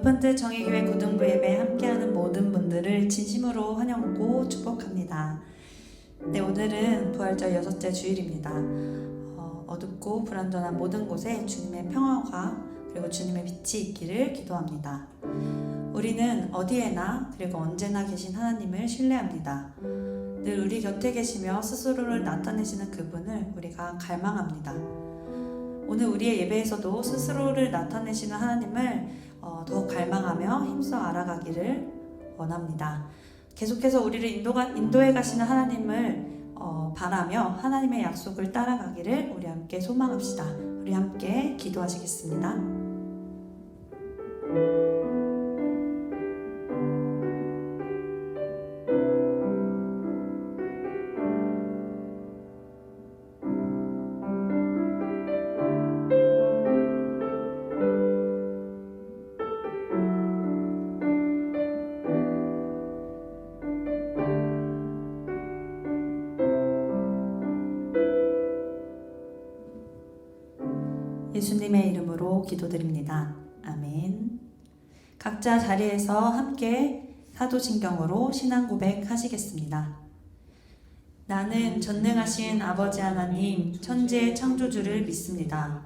오픈트 정의교회 고등부 예배 함께하는 모든 분들을 진심으로 환영하고 축복합니다. 네, 오늘은 부활절 6째 주일입니다. 어둡고 불안전한 모든 곳에 주님의 평화가 그리고 주님의 빛이 있기를 기도합니다. 우리는 어디에나 그리고 언제나 계신 하나님을 신뢰합니다. 늘 우리 곁에 계시며 스스로를 나타내시는 그분을 우리가 갈망합니다. 오늘 우리의 예배에서도 스스로를 나타내시는 하나님을 더 갈망하며 힘써 알아가기를 원합니다. 계속해서 우리를 인도해 가시는 하나님을 바라며 하나님의 약속을 따라가기를 우리 함께 소망합시다. 우리 함께 기도하시겠습니다. 예수님의 이름으로 기도드립니다. 아멘. 각자 자리에서 함께 사도신경으로 신앙 고백하시겠습니다. 나는 전능하신 아버지 하나님 천지의 창조주를 믿습니다.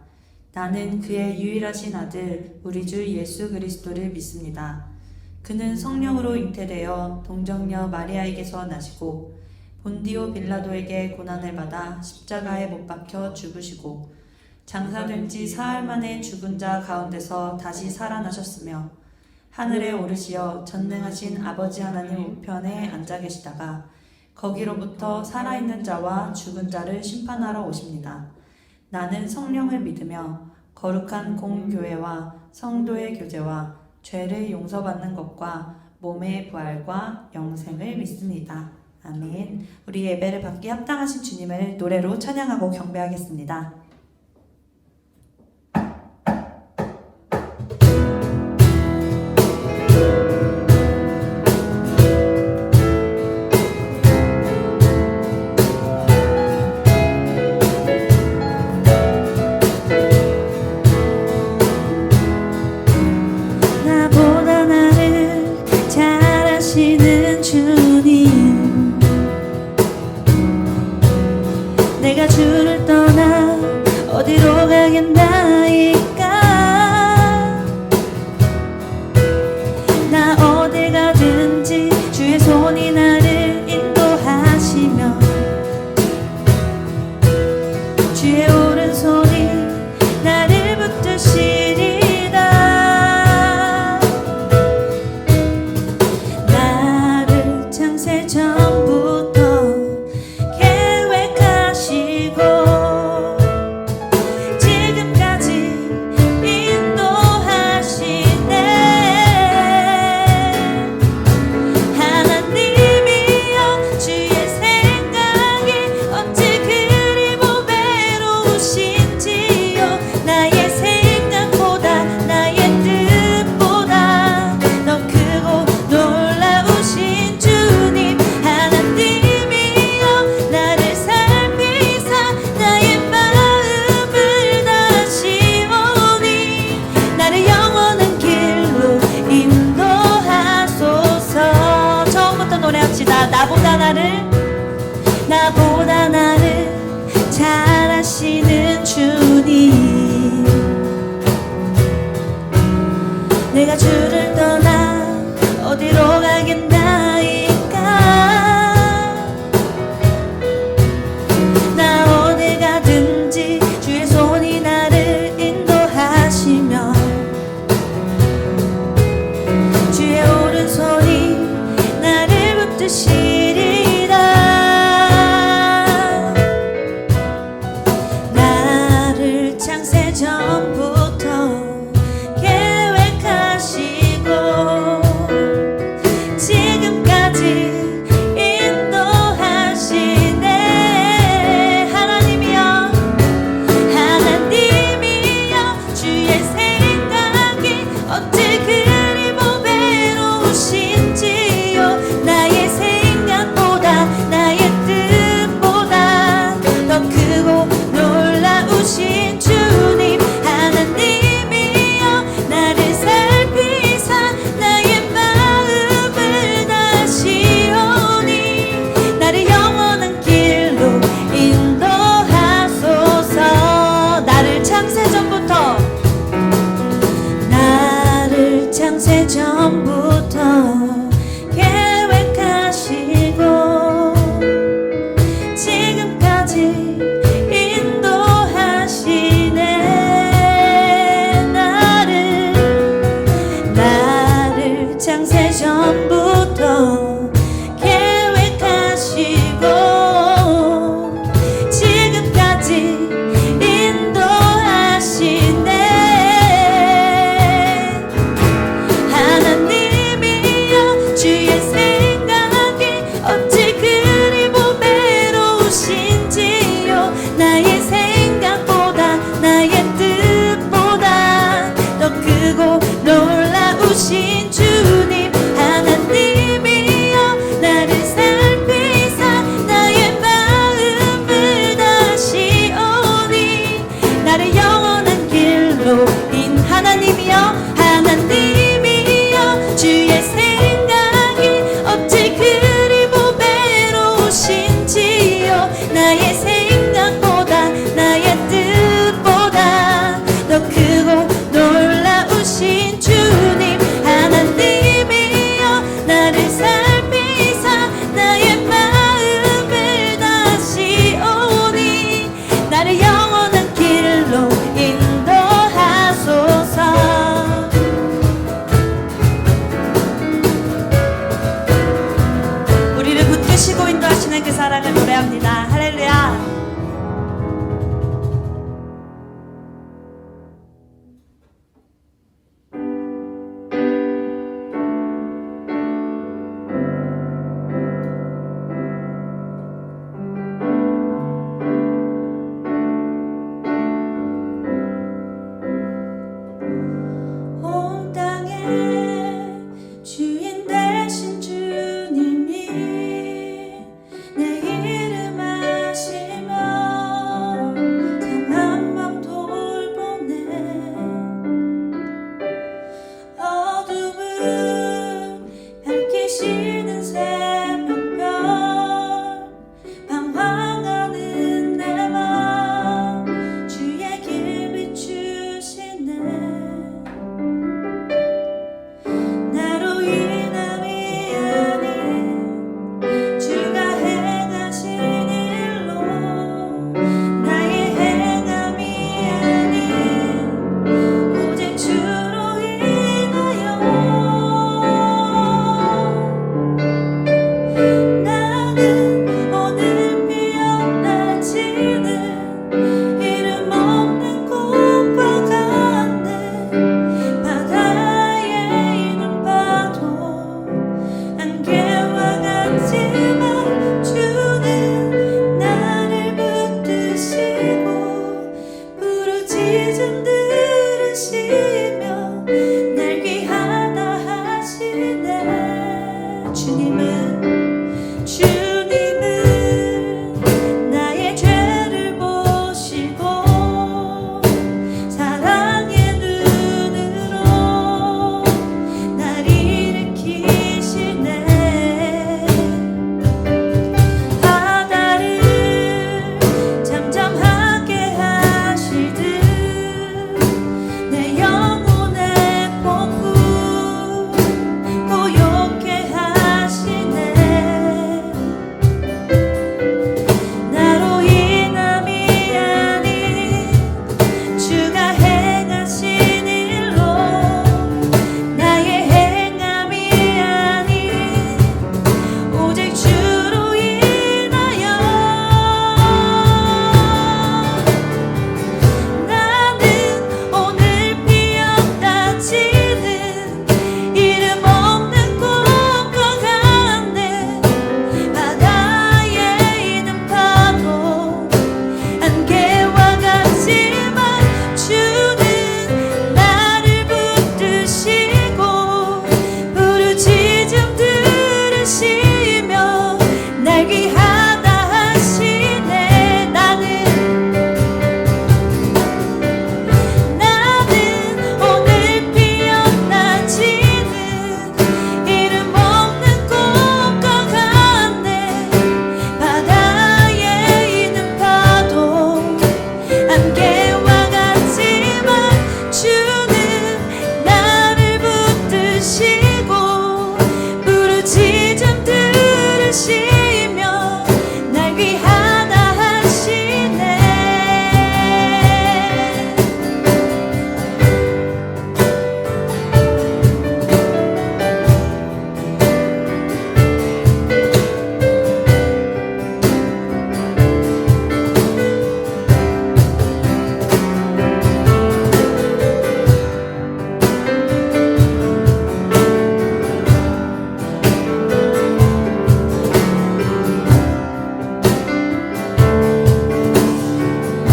나는 그의 유일하신 아들 우리 주 예수 그리스도를 믿습니다. 그는 성령으로 잉태되어 동정녀 마리아에게서 나시고 본디오 빌라도에게 고난을 받아 십자가에 못 박혀 죽으시고 장사된 지 사흘 만에 죽은 자 가운데서 다시 살아나셨으며 하늘에 오르시어 전능하신 아버지 하나님 우편에 앉아 계시다가 거기로부터 살아있는 자와 죽은 자를 심판하러 오십니다. 나는 성령을 믿으며 거룩한 공교회와 성도의 교제와 죄를 용서받는 것과 몸의 부활과 영생을 믿습니다. 아멘. 우리 예배를 받기 합당하신 주님을 노래로 찬양하고 경배하겠습니다. 내가 주를 떠나 어디로 가겠나이까. 나 어딜 가든지 주의 손이 나를 인도하시며 주의 오른손이 나를 붙드시리다. 나를 창세 전부터 주의 생각이 어찌 그리 보배로우시오.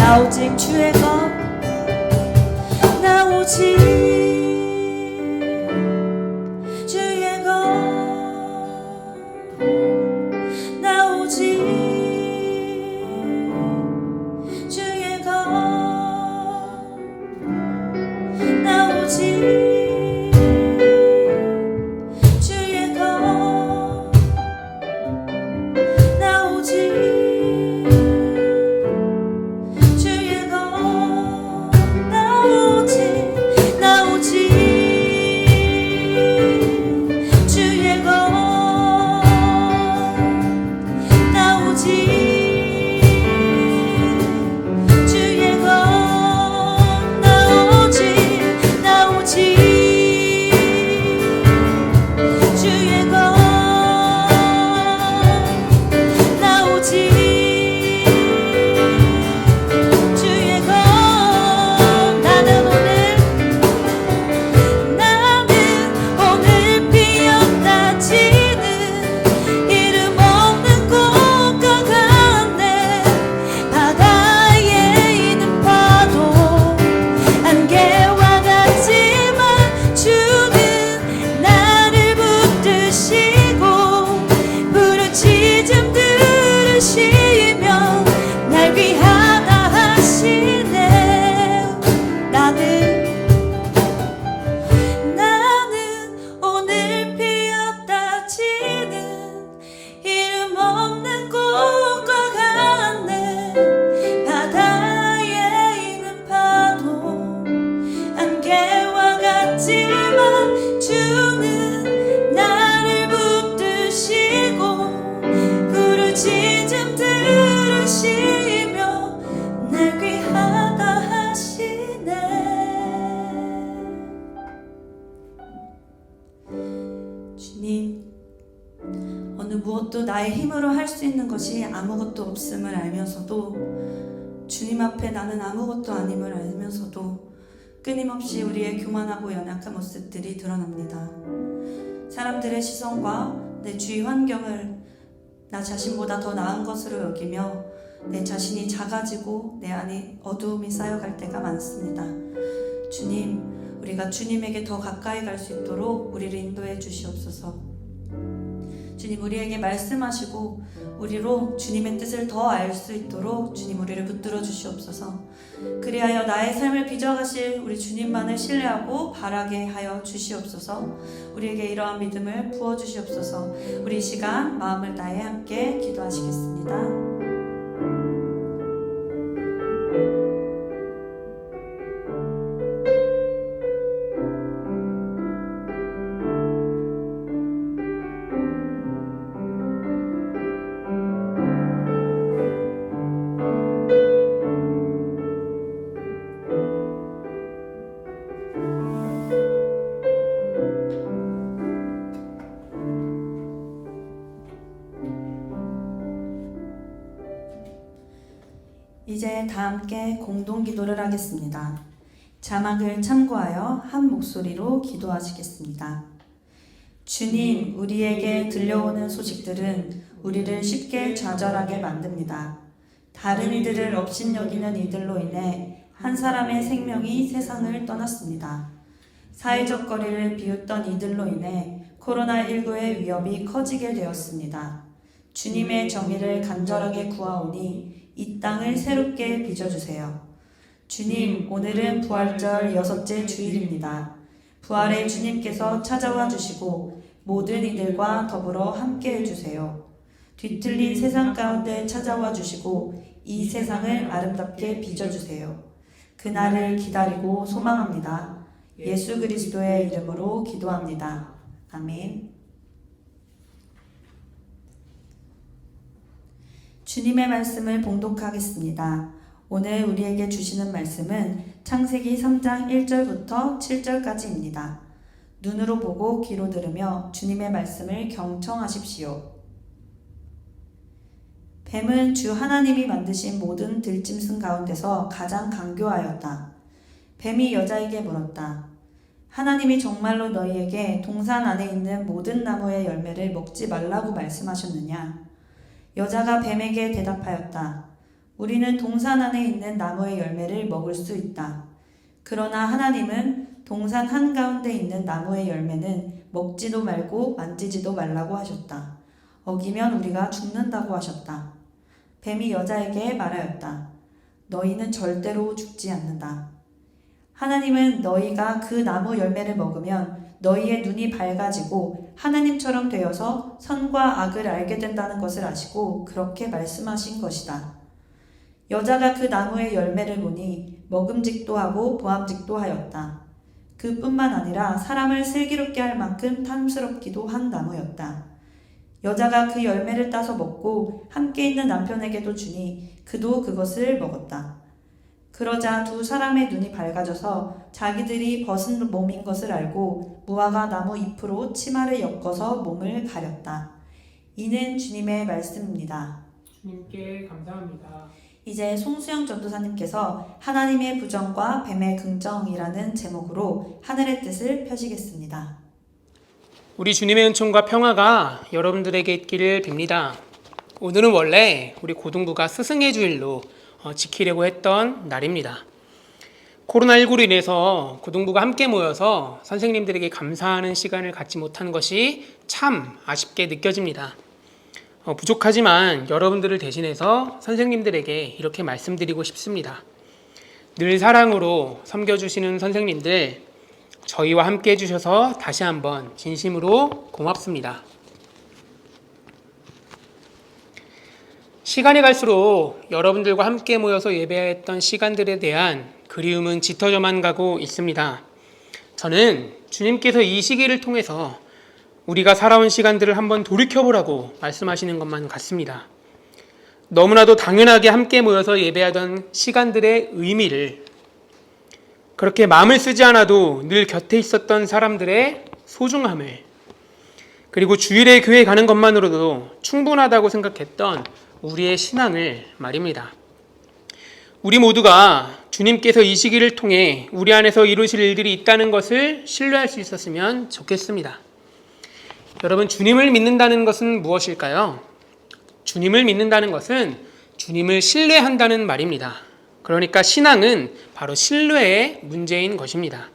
나 오직 주의 것, 나 오직 주의 것, 나 오직 주의 것, 나 오직 주의 것, 나 오직 주의 것, 나 오직, 나 오직 주의 것, 나 오직 주의 것, 나 오직, 나 오직 주의 것, 나 오직 주의 것. 나는 오늘 피었다 지는 이름 없는 꽃과 같네. 바다에 있는 파도 안개와 같지만 주는 나를 붙드시고 부르짖음 들으시며 날 귀하다 하시네. 나는 오늘 피었다 지는 이름 없는 꽃과 같네. 바다에 있는 파도 안개와 같지만 주는 나를 붙드시고 부르짖음 들으시며 날 귀하다 하시네. 주님, 어느 무엇도 나의 힘으로 할 수 있는 것이 아무것도 없음을 알면서도, 주님 앞에 나는 아무것도 아님을 알면서도 끊임없이 우리의 교만하고 연약한 모습들이 드러납니다. 사람들의 시선과 내 주위 환경을 나 자신보다 더 나은 것으로 여기며 내 자신이 작아지고 내 안에 어두움이 쌓여갈 때가 많습니다. 주님, 우리가 주님에게 더 가까이 갈 수 있도록 우리를 인도해 주시옵소서. 주님, 우리에게 말씀하시고 우리로 주님의 뜻을 더 알 수 있도록 주님 우리를 붙들어 주시옵소서. 그리하여 나의 삶을 빚어가실 우리 주님만을 신뢰하고 바라게 하여 주시옵소서. 우리에게 이러한 믿음을 부어 주시옵소서. 우리 이 시간 마음을 다해 함께 기도하시겠습니다. 이제 다 함께 공동 기도를 하겠습니다. 자막을 참고하여 한 목소리로 기도하시겠습니다. 주님, 우리에게 들려오는 소식들은 우리를 쉽게 좌절하게 만듭니다. 다른 이들을 업신여기는 이들로 인해 한 사람의 생명이 세상을 떠났습니다. 사회적 거리를 비웃던 이들로 인해 코로나19의 위협이 커지게 되었습니다. 주님의 정의를 간절하게 구하오니 이 땅을 새롭게 빚어주세요. 주님, 오늘은 부활절 6째 주일입니다. 부활의 주님께서 찾아와 주시고 모든 이들과 더불어 함께 해주세요. 뒤틀린 세상 가운데 찾아와 주시고 이 세상을 아름답게 빚어주세요. 그날을 기다리고 소망합니다. 예수 그리스도의 이름으로 기도합니다. 아멘. 주님의 말씀을 봉독하겠습니다. 오늘 우리에게 주시는 말씀은 창세기 3장 1절부터 7절까지입니다. 눈으로 보고 귀로 들으며 주님의 말씀을 경청하십시오. 뱀은 주 하나님이 만드신 모든 들짐승 가운데서 가장 강교하였다. 뱀이 여자에게 물었다. 하나님이 정말로 너희에게 동산 안에 있는 모든 나무의 열매를 먹지 말라고 말씀하셨느냐? 여자가 뱀에게 대답하였다. 우리는 동산 안에 있는 나무의 열매를 먹을 수 있다. 그러나 하나님은 동산 한가운데 있는 나무의 열매는 먹지도 말고 만지지도 말라고 하셨다. 어기면 우리가 죽는다고 하셨다. 뱀이 여자에게 말하였다. 너희는 절대로 죽지 않는다. 하나님은 너희가 그 나무 열매를 먹으면 너희의 눈이 밝아지고 하나님처럼 되어서 선과 악을 알게 된다는 것을 아시고 그렇게 말씀하신 것이다. 여자가 그 나무의 열매를 보니 먹음직도 하고 보암직도 하였다. 그뿐만 아니라 사람을 슬기롭게 할 만큼 탐스럽기도 한 나무였다. 여자가 그 열매를 따서 먹고 함께 있는 남편에게도 주니 그도 그것을 먹었다. 그러자 두 사람의 눈이 밝아져서 자기들이 벗은 몸인 것을 알고 무화과 나무 잎으로 치마를 엮어서 몸을 가렸다. 이는 주님의 말씀입니다. 주님께 감사합니다. 이제 송수영 전도사님께서 하나님의 부정과 뱀의 긍정이라는 제목으로 하늘의 뜻을 펴시겠습니다. 우리 주님의 은총과 평화가 여러분들에게 있기를 빕니다. 오늘은 원래 우리 고등부가 스승의 주일로 지키려고 했던 날입니다. 코로나19로 인해서 고등부가 함께 모여서 선생님들에게 감사하는 시간을 갖지 못한 것이 참 아쉽게 느껴집니다. 부족하지만 여러분들을 대신해서 선생님들에게 이렇게 말씀드리고 싶습니다. 늘 사랑으로 섬겨주시는 선생님들, 저희와 함께 해주셔서 다시 한번 진심으로 고맙습니다. 시간이 갈수록 여러분들과 함께 모여서 예배했던 시간들에 대한 그리움은 짙어져만 가고 있습니다. 저는 주님께서 이 시기를 통해서 우리가 살아온 시간들을 한번 돌이켜보라고 말씀하시는 것만 같습니다. 너무나도 당연하게 함께 모여서 예배하던 시간들의 의미를, 그렇게 마음을 쓰지 않아도 늘 곁에 있었던 사람들의 소중함을, 그리고 주일에 교회 가는 것만으로도 충분하다고 생각했던 우리의 신앙을 말입니다. 우리 모두가 주님께서 이 시기를 통해 우리 안에서 이루실 일들이 있다는 것을 신뢰할 수 있었으면 좋겠습니다. 여러분, 주님을 믿는다는 것은 무엇일까요? 주님을 믿는다는 것은 주님을 신뢰한다는 말입니다. 그러니까 신앙은 바로 신뢰의 문제인 것입니다.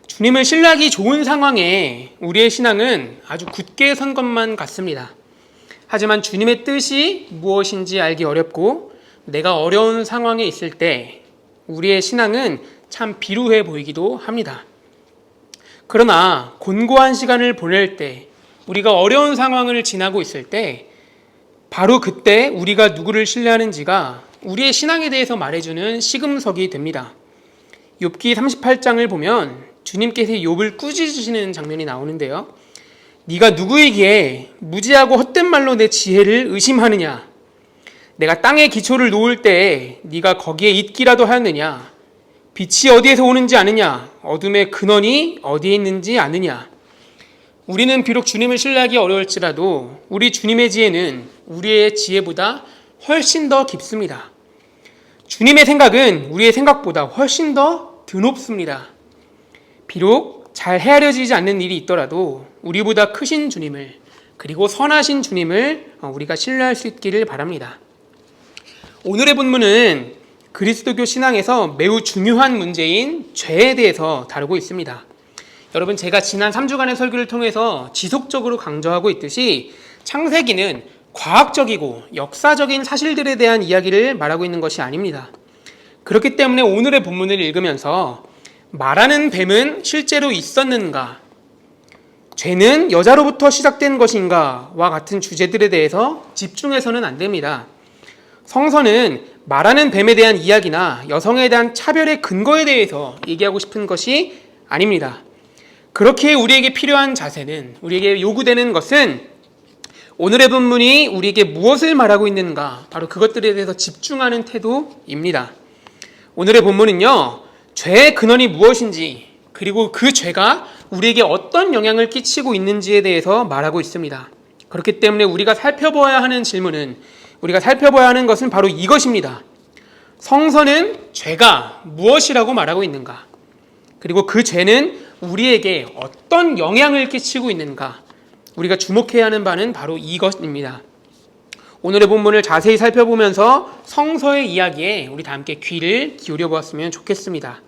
주님을 신뢰하기 좋은 상황에 우리의 신앙은 아주 굳게 선 것만 같습니다. 하지만 주님의 뜻이 무엇인지 알기 어렵고 내가 어려운 상황에 있을 때 우리의 신앙은 참 비루해 보이기도 합니다. 그러나 곤고한 시간을 보낼 때, 우리가 어려운 상황을 지나고 있을 때 바로 그때 우리가 누구를 신뢰하는지가 우리의 신앙에 대해서 말해주는 시금석이 됩니다. 욥기 38장을 보면 주님께서 욥을 꾸짖으시는 장면이 나오는데요. 네가 누구이기에 무지하고 헛된 말로 내 지혜를 의심하느냐? 내가 땅에 기초를 놓을 때에 네가 거기에 있기라도 하였느냐? 빛이 어디에서 오는지 아느냐? 어둠의 근원이 어디에 있는지 아느냐? 우리는 비록 주님을 신뢰하기 어려울지라도 우리 주님의 지혜는 우리의 지혜보다 훨씬 더 깊습니다. 주님의 생각은 우리의 생각보다 훨씬 더 드높습니다. 비록 잘 헤아려지지 않는 일이 있더라도 우리보다 크신 주님을, 그리고 선하신 주님을 우리가 신뢰할 수 있기를 바랍니다. 오늘의 본문은 그리스도교 신앙에서 매우 중요한 문제인 죄에 대해서 다루고 있습니다. 여러분, 제가 지난 3주간의 설교를 통해서 지속적으로 강조하고 있듯이 창세기는 과학적이고 역사적인 사실들에 대한 이야기를 말하고 있는 것이 아닙니다. 그렇기 때문에 오늘의 본문을 읽으면서 말하는 뱀은 실제로 있었는가, 죄는 여자로부터 시작된 것인가와 같은 주제들에 대해서 집중해서는 안 됩니다. 성서는 말하는 뱀에 대한 이야기나 여성에 대한 차별의 근거에 대해서 얘기하고 싶은 것이 아닙니다. 그렇게 우리에게 필요한 자세는, 우리에게 요구되는 것은 오늘의 본문이 우리에게 무엇을 말하고 있는가, 바로 그것들에 대해서 집중하는 태도입니다. 오늘의 본문은요, 죄의 근원이 무엇인지, 그리고 그 죄가 우리에게 어떤 영향을 끼치고 있는지에 대해서 말하고 있습니다. 그렇기 때문에 우리가 살펴봐야 하는 질문은, 우리가 살펴봐야 하는 것은 바로 이것입니다. 성서는 죄가 무엇이라고 말하고 있는가, 그리고 그 죄는 우리에게 어떤 영향을 끼치고 있는가, 우리가 주목해야 하는 바는 바로 이것입니다. 오늘의 본문을 자세히 살펴보면서 성서의 이야기에 우리 다 함께 귀를 기울여 보았으면 좋겠습니다.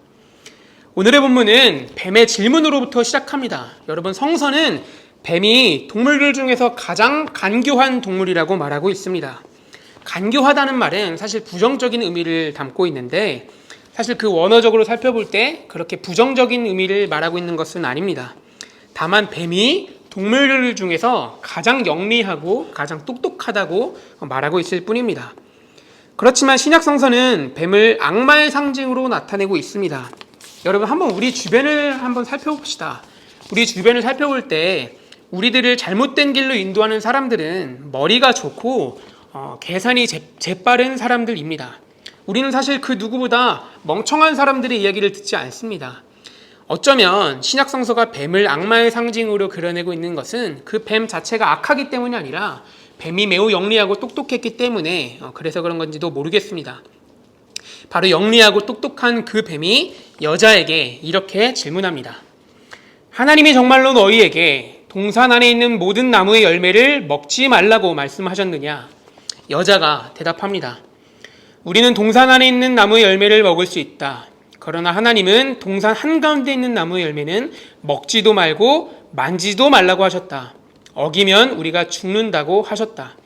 오늘의 본문은 뱀의 질문으로부터 시작합니다. 여러분, 성서는 뱀이 동물들 중에서 가장 간교한 동물이라고 말하고 있습니다. 간교하다는 말은 사실 부정적인 의미를 담고 있는데 사실 그 원어적으로 살펴볼 때 그렇게 부정적인 의미를 말하고 있는 것은 아닙니다. 다만 뱀이 동물들 중에서 가장 영리하고 가장 똑똑하다고 말하고 있을 뿐입니다. 그렇지만 신약 성서는 뱀을 악마의 상징으로 나타내고 있습니다. 여러분, 한번 우리 주변을 한번 살펴봅시다. 우리 주변을 살펴볼 때 우리들을 잘못된 길로 인도하는 사람들은 머리가 좋고 계산이 재빠른 사람들입니다. 우리는 사실 그 누구보다 멍청한 사람들의 이야기를 듣지 않습니다. 어쩌면 신약 성서가 뱀을 악마의 상징으로 그려내고 있는 것은 그 뱀 자체가 악하기 때문이 아니라 뱀이 매우 영리하고 똑똑했기 때문에 그래서 그런 건지도 모르겠습니다. 바로 영리하고 똑똑한 그 뱀이 여자에게 이렇게 질문합니다. 하나님이 정말로 너희에게 동산 안에 있는 모든 나무의 열매를 먹지 말라고 말씀하셨느냐? 여자가 대답합니다. 우리는 동산 안에 있는 나무의 열매를 먹을 수 있다. 그러나 하나님은 동산 한가운데 있는 나무의 열매는 먹지도 말고 만지도 말라고 하셨다. 어기면 우리가 죽는다고 하셨다.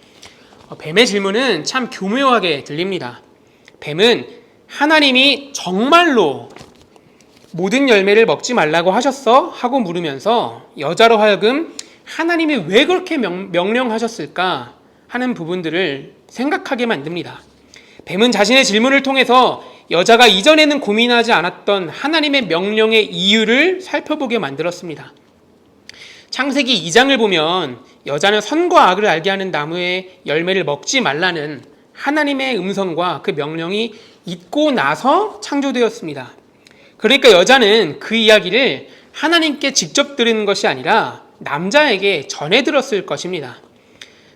뱀의 질문은 참 교묘하게 들립니다. 뱀은 하나님이 정말로 모든 열매를 먹지 말라고 하셨어? 하고 물으면서 여자로 하여금 하나님이 왜 그렇게 명령하셨을까 하는 부분들을 생각하게 만듭니다. 뱀은 자신의 질문을 통해서 여자가 이전에는 고민하지 않았던 하나님의 명령의 이유를 살펴보게 만들었습니다. 창세기 2장을 보면 여자는 선과 악을 알게 하는 나무의 열매를 먹지 말라는 하나님의 음성과 그 명령이 있고 나서 창조되었습니다. 그러니까 여자는 그 이야기를 하나님께 직접 들은 것이 아니라 남자에게 전해 들었을 것입니다.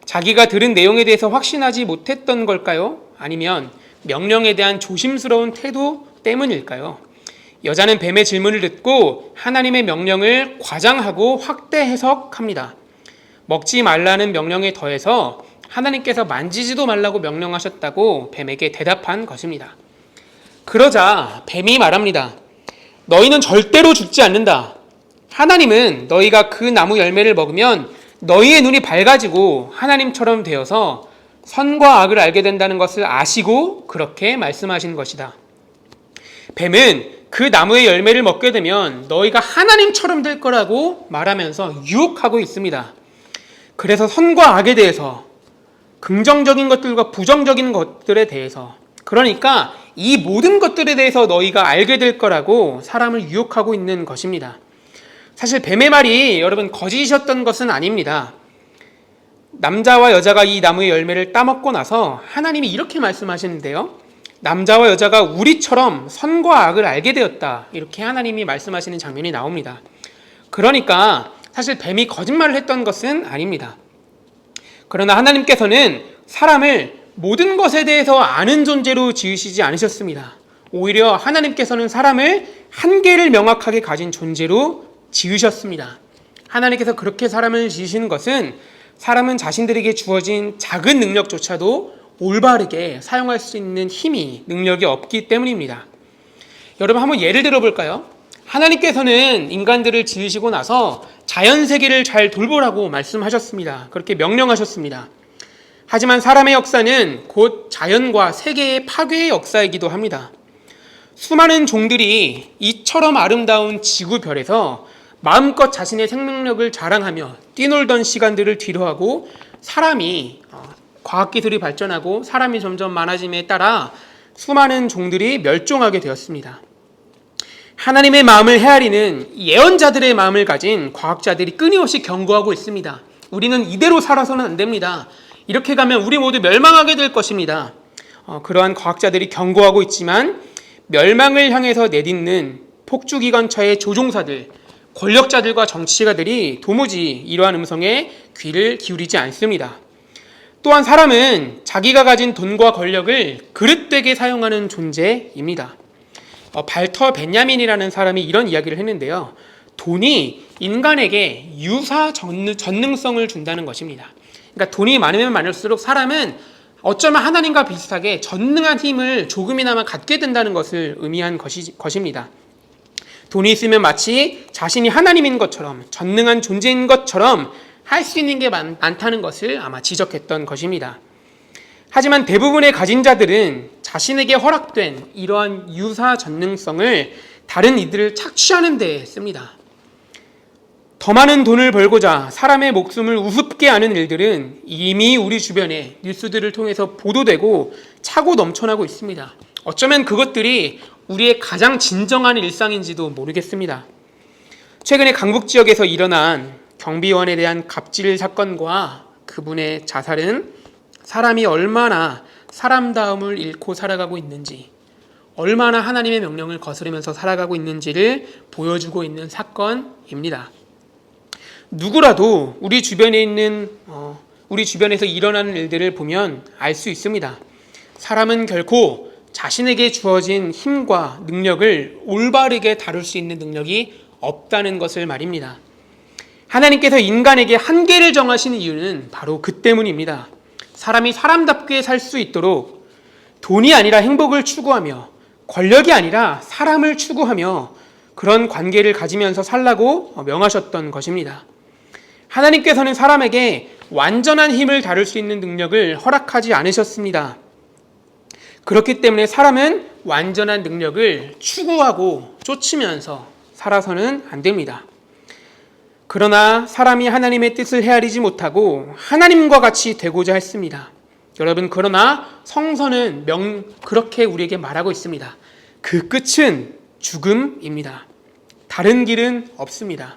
자기가 들은 내용에 대해서 확신하지 못했던 걸까요? 아니면 명령에 대한 조심스러운 태도 때문일까요? 여자는 뱀의 질문을 듣고 하나님의 명령을 과장하고 확대 해석합니다. 먹지 말라는 명령에 더해서 하나님께서 만지지도 말라고 명령하셨다고 뱀에게 대답한 것입니다. 그러자 뱀이 말합니다. 너희는 절대로 죽지 않는다. 하나님은 너희가 그 나무 열매를 먹으면 너희의 눈이 밝아지고 하나님처럼 되어서 선과 악을 알게 된다는 것을 아시고 그렇게 말씀하신 것이다. 뱀은 그 나무의 열매를 먹게 되면 너희가 하나님처럼 될 거라고 말하면서 유혹하고 있습니다. 그래서 선과 악에 대해서, 긍정적인 것들과 부정적인 것들에 대해서, 그러니까 이 모든 것들에 대해서 너희가 알게 될 거라고 사람을 유혹하고 있는 것입니다. 사실 뱀의 말이 여러분 거짓이었던 것은 아닙니다. 남자와 여자가 이 나무의 열매를 따먹고 나서 하나님이 이렇게 말씀하시는데요. 남자와 여자가 우리처럼 선과 악을 알게 되었다. 이렇게 하나님이 말씀하시는 장면이 나옵니다. 그러니까 사실 뱀이 거짓말을 했던 것은 아닙니다. 그러나 하나님께서는 사람을 모든 것에 대해서 아는 존재로 지으시지 않으셨습니다. 오히려 하나님께서는 사람을 한계를 명확하게 가진 존재로 지으셨습니다. 하나님께서 그렇게 사람을 지으시는 것은 사람은 자신들에게 주어진 작은 능력조차도 올바르게 사용할 수 있는 힘이, 능력이 없기 때문입니다. 여러분, 한번 예를 들어볼까요? 하나님께서는 인간들을 지으시고 나서 자연세계를 잘 돌보라고 말씀하셨습니다. 그렇게 명령하셨습니다. 하지만 사람의 역사는 곧 자연과 세계의 파괴의 역사이기도 합니다. 수많은 종들이 이처럼 아름다운 지구별에서 마음껏 자신의 생명력을 자랑하며 뛰놀던 시간들을 뒤로하고 사람이 과학기술이 발전하고 사람이 점점 많아짐에 따라 수많은 종들이 멸종하게 되었습니다. 하나님의 마음을 헤아리는 예언자들의 마음을 가진 과학자들이 끊임없이 경고하고 있습니다. 우리는 이대로 살아서는 안 됩니다. 이렇게 가면 우리 모두 멸망하게 될 것입니다. 그러한 과학자들이 경고하고 있지만 멸망을 향해서 내딛는 폭주기관차의 조종사들, 권력자들과 정치가들이 도무지 이러한 음성에 귀를 기울이지 않습니다. 또한 사람은 자기가 가진 돈과 권력을 그릇되게 사용하는 존재입니다. 발터 벤야민이라는 사람이 이런 이야기를 했는데요. 돈이 인간에게 유사 전능성을 준다는 것입니다. 그러니까 돈이 많으면 많을수록 사람은 어쩌면 하나님과 비슷하게 전능한 힘을 조금이나마 갖게 된다는 것을 의미한 것입니다. 돈이 있으면 마치 자신이 하나님인 것처럼 전능한 존재인 것처럼 할 수 있는 게 많다는 것을 아마 지적했던 것입니다. 하지만 대부분의 가진 자들은 자신에게 허락된 이러한 유사 전능성을 다른 이들을 착취하는 데 씁니다. 더 많은 돈을 벌고자 사람의 목숨을 우습게 하는 일들은 이미 우리 주변에 뉴스들을 통해서 보도되고 차고 넘쳐나고 있습니다. 어쩌면 그것들이 우리의 가장 진정한 일상인지도 모르겠습니다. 최근에 강북 지역에서 일어난 경비원에 대한 갑질 사건과 그분의 자살은 사람이 얼마나 사람다움을 잃고 살아가고 있는지, 얼마나 하나님의 명령을 거스르면서 살아가고 있는지를 보여주고 있는 사건입니다. 누구라도 우리 주변에서 일어나는 일들을 보면 알 수 있습니다. 사람은 결코 자신에게 주어진 힘과 능력을 올바르게 다룰 수 있는 능력이 없다는 것을 말입니다. 하나님께서 인간에게 한계를 정하시는 이유는 바로 그 때문입니다. 사람이 사람답게 살 수 있도록 돈이 아니라 행복을 추구하며 권력이 아니라 사람을 추구하며 그런 관계를 가지면서 살라고 명하셨던 것입니다. 하나님께서는 사람에게 완전한 힘을 다룰 수 있는 능력을 허락하지 않으셨습니다. 그렇기 때문에 사람은 완전한 능력을 추구하고 쫓으면서 살아서는 안 됩니다. 그러나 사람이 하나님의 뜻을 헤아리지 못하고 하나님과 같이 되고자 했습니다. 여러분, 그러나 성서는 그렇게 우리에게 말하고 있습니다. 그 끝은 죽음입니다. 다른 길은 없습니다.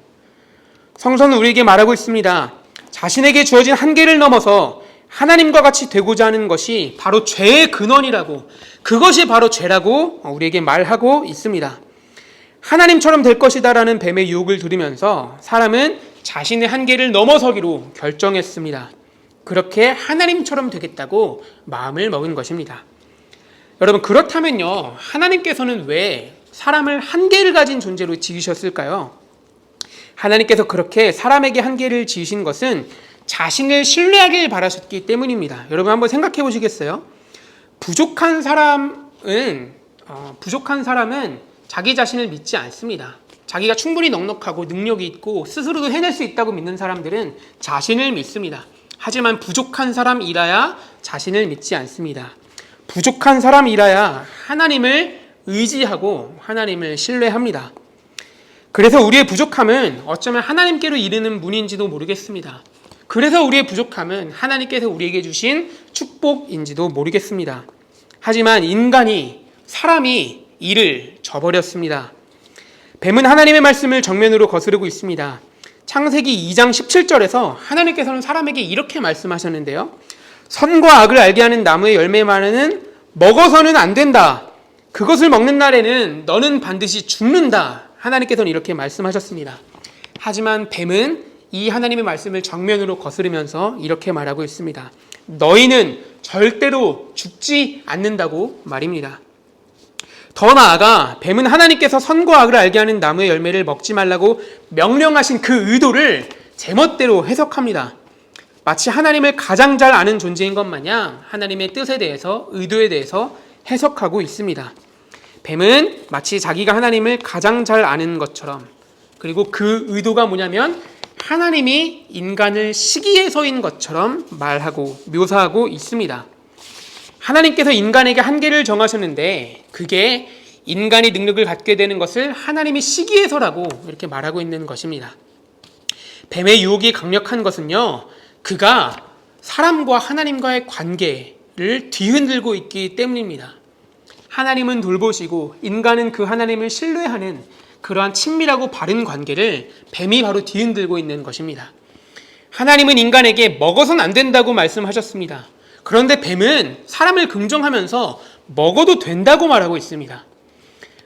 성서는 우리에게 말하고 있습니다. 자신에게 주어진 한계를 넘어서 하나님과 같이 되고자 하는 것이 바로 죄의 근원이라고, 그것이 바로 죄라고 우리에게 말하고 있습니다. 하나님처럼 될 것이다라는 뱀의 유혹을 들으면서 사람은 자신의 한계를 넘어서기로 결정했습니다. 그렇게 하나님처럼 되겠다고 마음을 먹은 것입니다. 여러분, 그렇다면요, 하나님께서는 왜 사람을 한계를 가진 존재로 지으셨을까요? 하나님께서 그렇게 사람에게 한계를 지으신 것은 자신을 신뢰하길 바라셨기 때문입니다. 여러분, 한번 생각해 보시겠어요? 부족한 사람은 자기 자신을 믿지 않습니다. 자기가 충분히 넉넉하고 능력이 있고 스스로도 해낼 수 있다고 믿는 사람들은 자신을 믿습니다. 하지만 부족한 사람이라야 자신을 믿지 않습니다. 부족한 사람이라야 하나님을 의지하고 하나님을 신뢰합니다. 그래서 우리의 부족함은 어쩌면 하나님께로 이르는 문인지도 모르겠습니다. 그래서 우리의 부족함은 하나님께서 우리에게 주신 축복인지도 모르겠습니다. 하지만 사람이 이를 저버렸습니다. 뱀은 하나님의 말씀을 정면으로 거스르고 있습니다. 창세기 2장 17절에서 하나님께서는 사람에게 이렇게 말씀하셨는데요. 선과 악을 알게 하는 나무의 열매만은 먹어서는 안 된다. 그것을 먹는 날에는 너는 반드시 죽는다. 하나님께서는 이렇게 말씀하셨습니다. 하지만 뱀은 이 하나님의 말씀을 정면으로 거스르면서 이렇게 말하고 있습니다. 너희는 절대로 죽지 않는다고 말입니다. 더 나아가 뱀은 하나님께서 선과 악을 알게 하는 나무의 열매를 먹지 말라고 명령하신 그 의도를 제멋대로 해석합니다. 마치 하나님을 가장 잘 아는 존재인 것 마냥 하나님의 뜻에 대해서, 의도에 대해서 해석하고 있습니다. 뱀은 마치 자기가 하나님을 가장 잘 아는 것처럼, 그리고 그 의도가 뭐냐면 하나님이 인간을 시기해서인 것처럼 묘사하고 있습니다. 하나님께서 인간에게 한계를 정하셨는데 그게 인간이 능력을 갖게 되는 것을 하나님이 시기해서라고 이렇게 말하고 있는 것입니다. 뱀의 유혹이 강력한 것은요, 그가 사람과 하나님과의 관계를 뒤흔들고 있기 때문입니다. 하나님은 돌보시고 인간은 그 하나님을 신뢰하는 그러한 친밀하고 바른 관계를 뱀이 바로 뒤흔들고 있는 것입니다. 하나님은 인간에게 먹어서는 안 된다고 말씀하셨습니다. 그런데 뱀은 사람을 긍정하면서 먹어도 된다고 말하고 있습니다.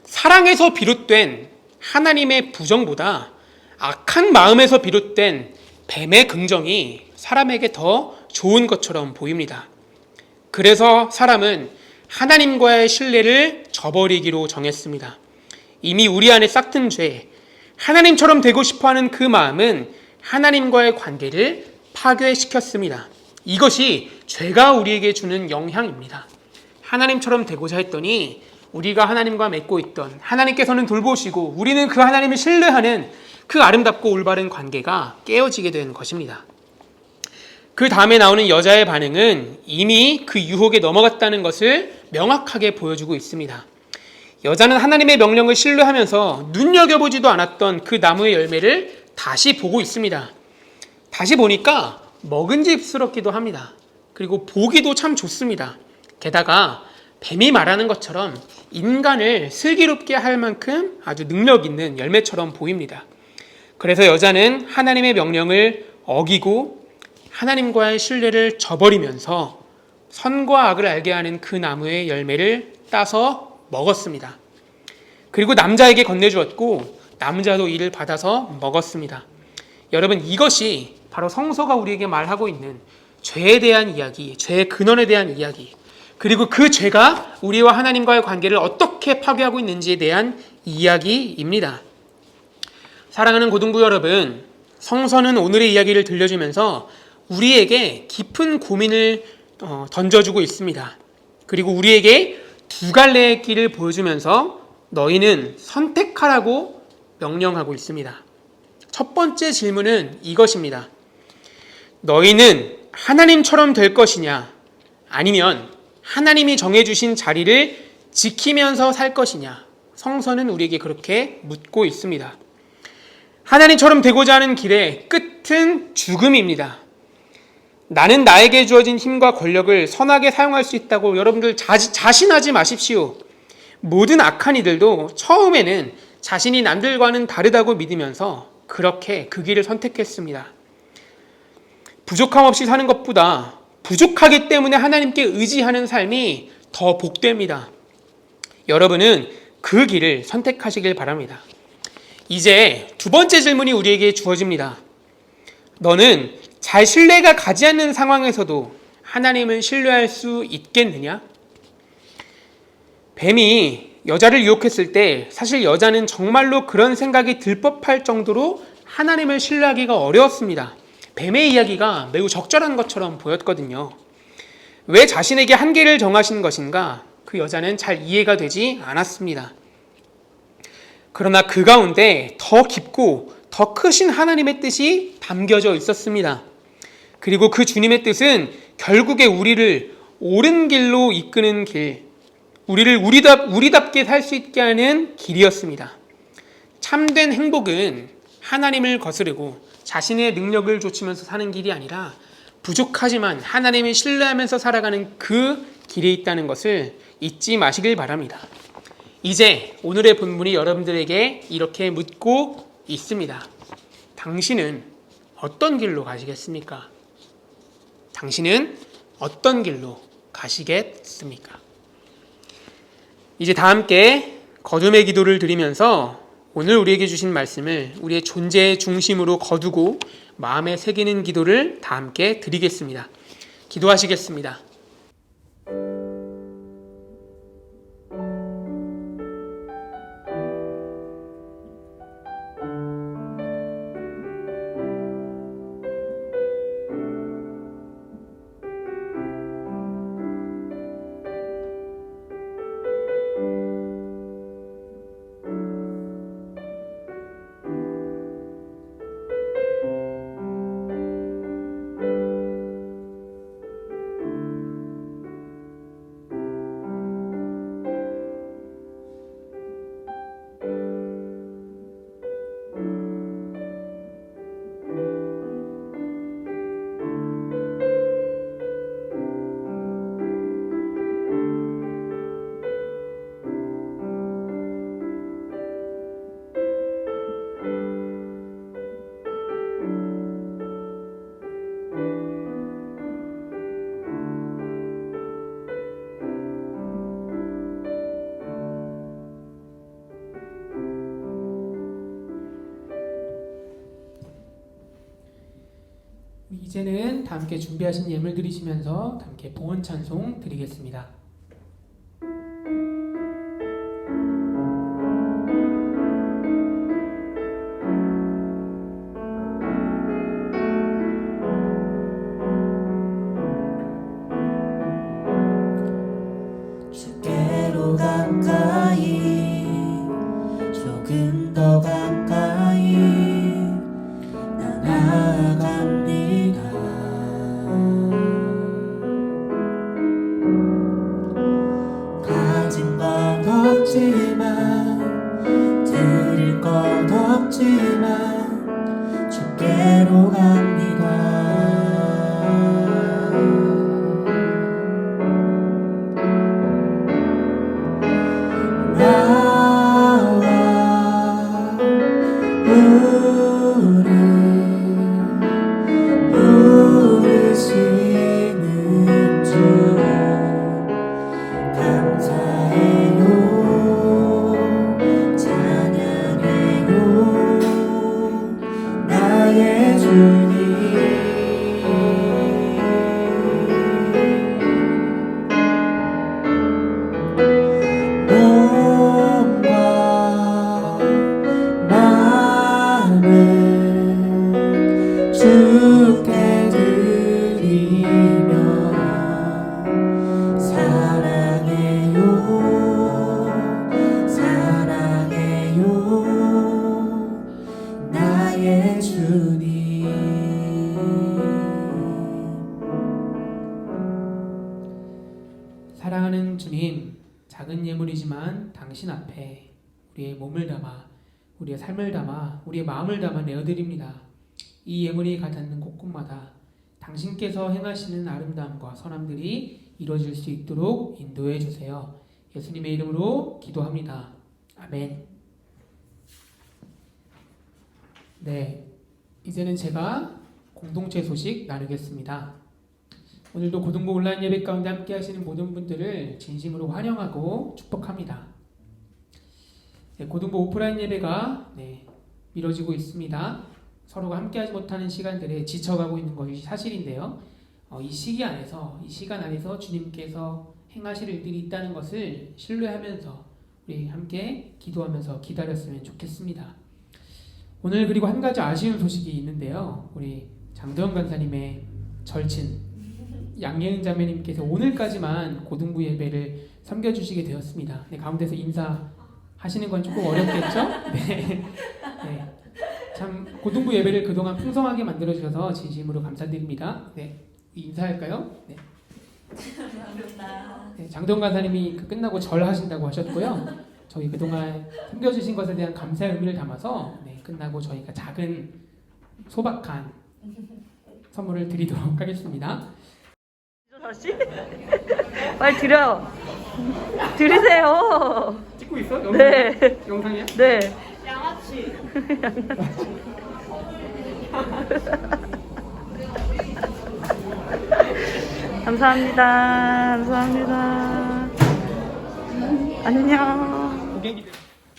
사랑에서 비롯된 하나님의 부정보다 악한 마음에서 비롯된 뱀의 긍정이 사람에게 더 좋은 것처럼 보입니다. 그래서 사람은 하나님과의 신뢰를 저버리기로 정했습니다. 이미 우리 안에 싹튼 죄, 하나님처럼 되고 싶어하는 그 마음은 하나님과의 관계를 파괴시켰습니다. 이것이 죄가 우리에게 주는 영향입니다. 하나님처럼 되고자 했더니 우리가 하나님과 맺고 있던, 하나님께서는 돌보시고 우리는 그 하나님을 신뢰하는 그 아름답고 올바른 관계가 깨어지게 된 것입니다. 그 다음에 나오는 여자의 반응은 이미 그 유혹에 넘어갔다는 것을 명확하게 보여주고 있습니다. 여자는 하나님의 명령을 신뢰하면서 눈여겨보지도 않았던 그 나무의 열매를 다시 보고 있습니다. 다시 보니까 먹은집스럽기도 합니다. 그리고 보기도 참 좋습니다. 게다가 뱀이 말하는 것처럼 인간을 슬기롭게 할 만큼 아주 능력 있는 열매처럼 보입니다. 그래서 여자는 하나님의 명령을 어기고 하나님과의 신뢰를 저버리면서 선과 악을 알게 하는 그 나무의 열매를 따서 먹었습니다. 그리고 남자에게 건네주었고 남자도 이를 받아서 먹었습니다. 여러분, 이것이 바로 성서가 우리에게 말하고 있는 죄에 대한 이야기, 죄의 근원에 대한 이야기, 그리고 그 죄가 우리와 하나님과의 관계를 어떻게 파괴하고 있는지에 대한 이야기입니다. 사랑하는 고등부 여러분, 성서는 오늘의 이야기를 들려주면서 우리에게 깊은 고민을 던져주고 있습니다. 그리고 우리에게 두 갈래의 길을 보여주면서 너희는 선택하라고 명령하고 있습니다. 첫 번째 질문은 이것입니다. 너희는 하나님처럼 될 것이냐, 아니면 하나님이 정해주신 자리를 지키면서 살 것이냐? 성서는 우리에게 그렇게 묻고 있습니다. 하나님처럼 되고자 하는 길의 끝은 죽음입니다. 나는 나에게 주어진 힘과 권력을 선하게 사용할 수 있다고 여러분들 자신하지 마십시오. 모든 악한 이들도 처음에는 자신이 남들과는 다르다고 믿으면서 그렇게 그 길을 선택했습니다. 부족함 없이 사는 것보다 부족하기 때문에 하나님께 의지하는 삶이 더 복됩니다. 여러분은 그 길을 선택하시길 바랍니다. 이제 두 번째 질문이 우리에게 주어집니다. 너는 잘 신뢰가 가지 않는 상황에서도 하나님을 신뢰할 수 있겠느냐? 뱀이 여자를 유혹했을 때 사실 여자는 정말로 그런 생각이 들 법할 정도로 하나님을 신뢰하기가 어려웠습니다. 뱀의 이야기가 매우 적절한 것처럼 보였거든요. 왜 자신에게 한계를 정하신 것인가? 그 여자는 잘 이해가 되지 않았습니다. 그러나 그 가운데 더 깊고 더 크신 하나님의 뜻이 담겨져 있었습니다. 그리고 그 주님의 뜻은 결국에 우리를 옳은 길로 이끄는 길, 우리를 우리답게 살 수 있게 하는 길이었습니다. 참된 행복은 하나님을 거스르고 자신의 능력을 좇으면서 사는 길이 아니라 부족하지만 하나님을 신뢰하면서 살아가는 그 길에 있다는 것을 잊지 마시길 바랍니다. 이제 오늘의 본문이 여러분들에게 이렇게 묻고 있습니다. 당신은 어떤 길로 가시겠습니까? 당신은 어떤 길로 가시겠습니까? 이제 다 함께 거듭의 기도를 드리면서 오늘 우리에게 주신 말씀을 우리의 존재의 중심으로 거두고 마음에 새기는 기도를 다 함께 드리겠습니다. 기도하시겠습니다. 이제는 다 함께 준비하신 예물 드리시면서 다 함께 봉헌 찬송 드리겠습니다. 없지만 주께로 갑니다. 나와 우리 부르시는 주 감사해요 찬양해요 나의 주님 몸과 마음을 주께 드리며 사랑해요 사랑해요 나의 주님. 사랑하는 주님, 작은 예물이지만 당신 앞에 우리의 몸을 담아, 우리의 삶을 담아, 우리의 마음을 담아 내어드립니다. 이 예물이 가닿는 곳곳마다 당신께서 행하시는 아름다움과 선함들이 이루어질 수 있도록 인도해 주세요. 예수님의 이름으로 기도합니다. 아멘. 네, 이제는 제가 공동체 소식 나누겠습니다. 오늘도 고등부 온라인 예배 가운데 함께 하시는 모든 분들을 진심으로 환영하고 축복합니다. 네, 고등부 오프라인 예배가 미뤄지고 있습니다. 서로가 함께하지 못하는 시간들에 지쳐가고 있는 것이 사실인데요. 이 시간 안에서 주님께서 행하실 일들이 있다는 것을 신뢰하면서 우리 함께 기도하면서 기다렸으면 좋겠습니다. 오늘 그리고 한 가지 아쉬운 소식이 있는데요. 우리 장도영 간사님의 절친 양예은 자매님께서 오늘까지만 고등부 예배를 섬겨주시게 되었습니다. 네, 가운데서 인사하시는 건 조금 어렵겠죠? 네. 참 고등부 예배를 그동안 풍성하게 만들어주셔서 진심으로 감사드립니다. 네, 인사할까요? 네. 네, 장도영 간사님이 끝나고 절하신다고 하셨고요. 저희 그동안 섬겨주신 것에 대한 감사의 의미를 담아서 끝나고 저희가 작은 소박한 선물을 드리도록 하겠습니다. 다시? 빨리 드려요. 드리세요. 찍고 있어? 영상? 네. 영상이야? 네. 감사합니다. 감사합니다. 안녕.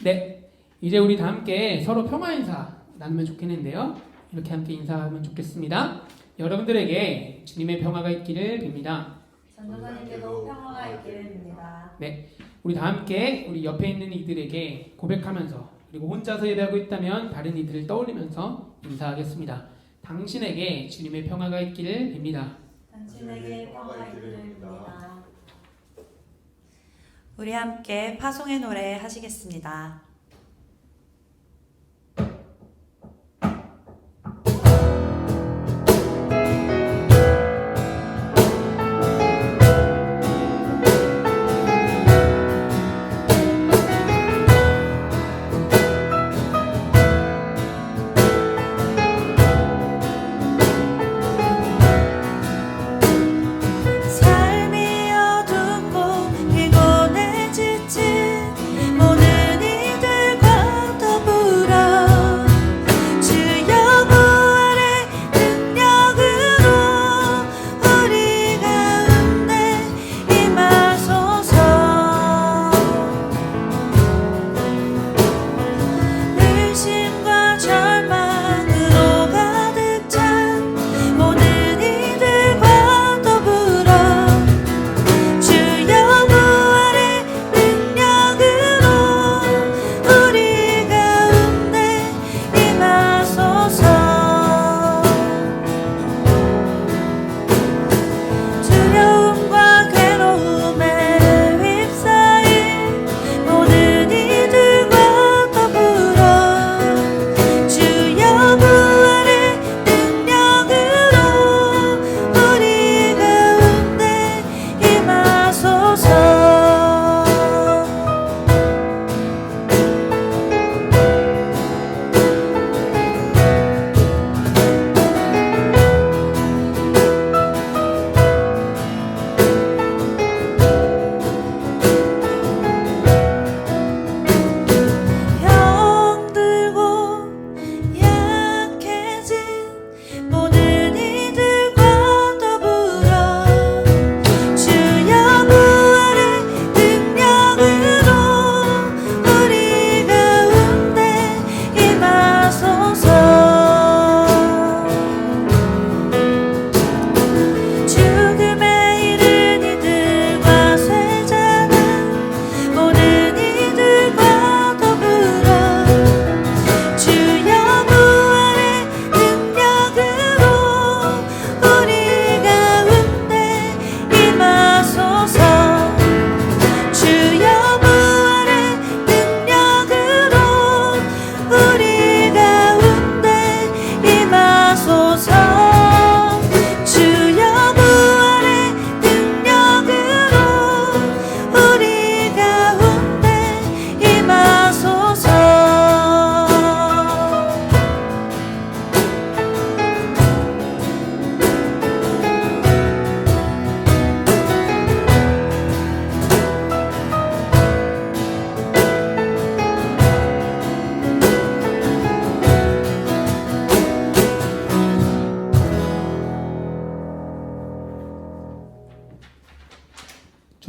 네, 이제 우리 다 함께 서로 평화 인사 나누면 좋겠는데요. 이렇게 함께 인사하면 좋겠습니다. 여러분들에게 주님의 평화가 있기를 빕니다. 전도사님께도 평화가 있기를 빕니다. 네, 우리 다 함께 우리 옆에 있는 이들에게 고백하면서 그리고 혼자서 예배하고 있다면 다른 이들을 떠올리면서 인사하겠습니다. 당신에게 주님의 평화가 있기를 빕니다. 당신에게 평화가 있기를 빕니다. 우리 함께 파송의 노래 하시겠습니다. 삶이 어둡고 피곤해 지친 모든 이들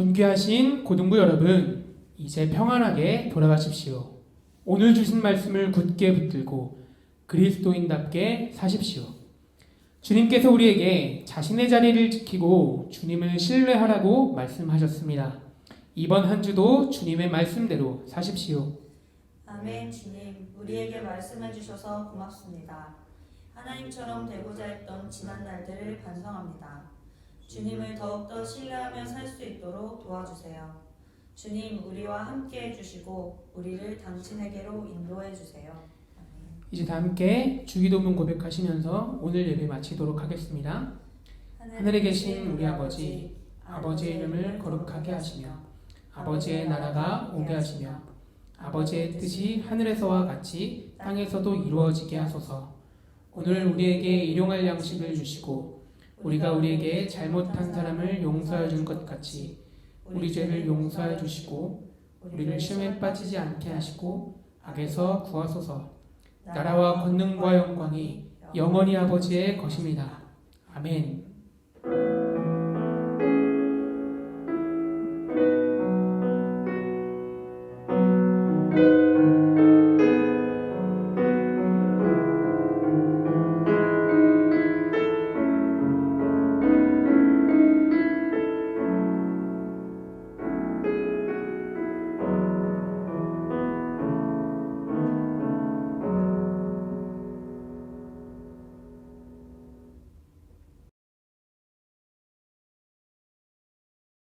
존귀하신 고등부 여러분, 이제 평안하게 돌아가십시오. 오늘 주신 말씀을 굳게 붙들고 그리스도인답게 사십시오. 주님께서 우리에게 자신의 자리를 지키고 주님을 신뢰하라고 말씀하셨습니다. 이번 한 주도 주님의 말씀대로 사십시오. 아멘. 주님, 우리에게 말씀해 주셔서 고맙습니다. 하나님처럼 되고자 했던 지난 날들을 반성합니다. 주님을 더욱더 신뢰하며 살 수 있도록 도와주세요. 주님, 우리와 함께 해주시고 우리를 당신에게로 인도해 주세요. 아멘. 이제 다 함께 주기도문 고백하시면서 오늘 예배 마치도록 하겠습니다. 하늘에 계신 우리 아버지, 아버지의 이름을 거룩하게 하시며 아버지의 나라가 오게 하시며 아버지의 뜻이 하늘에서와 같이 땅에서도 이루어지게 하소서. 오늘 우리에게 일용할 양식을 주시고 우리가 우리에게 잘못한 사람을 용서해 준 것 같이 우리 죄를 용서해 주시고 우리를 시험에 빠지지 않게 하시고 악에서 구하소서. 나라와 권능과 영광이 영원히 아버지의 것입니다. 아멘.